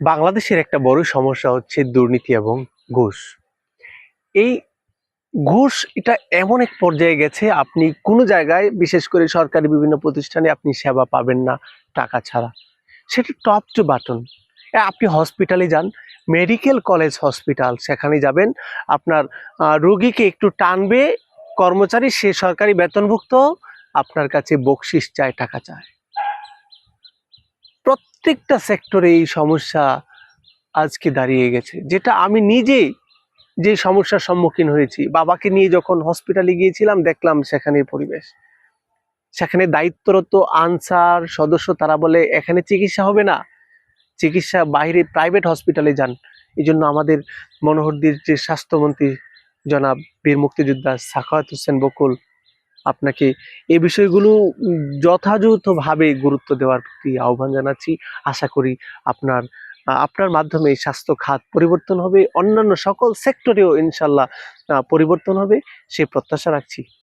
বাংলাদেশের একটা বড় সমস্যা হচ্ছে দুর্নীতি এবং ঘুষ। এই ঘুষ এটা এমন এক পর্যায়ে গেছে, আপনি কোনো জায়গায় বিশেষ করে সরকারি বিভিন্ন প্রতিষ্ঠানে আপনি সেবা পাবেন না টাকা ছাড়া। সেটা টপ টু বাটন। আপনি হসপিটালে যান, মেডিকেল কলেজ হসপিটাল, সেখানে যাবেন, আপনার রোগীকে একটু টানবে কর্মচারী, সে সরকারি বেতনভুক্ত, আপনার কাছে বকশিস চায়, টাকা চায়। প্রত্যেকটা সেক্টরে এই সমস্যা আজকে দাঁড়িয়ে গেছে, যেটা আমি নিজে যে সমস্যার সম্মুখীন হয়েছি। বাবাকে নিয়ে যখন হসপিটালে গিয়েছিলাম, দেখলাম সেখানে পরিবেশ, সেখানে দায়িত্বরত আনসার সদস্য তারা বলে এখানে চিকিৎসা হবে না, চিকিৎসা বাইরে প্রাইভেট হসপিটালে যান। এই জন্য আমাদের মনোহরদীর যে স্বাস্থ্যমন্ত্রী জনাব বীর মুক্তিযোদ্ধা সাখাওয়াত হোসেন বকুল, আপনাকে এই বিষয়গুলো যথাযথভাবে গুরুত্ব দেওয়ার প্রতি আহ্বান জানাচ্ছি। আশা করি আপনার আপনার মাধ্যমে স্বাস্থ্য খাত পরিবর্তন হবে, অন্যান্য সকল সেক্টরেও ইনশাল্লাহ পরিবর্তন হবে, সে প্রত্যাশা রাখছি।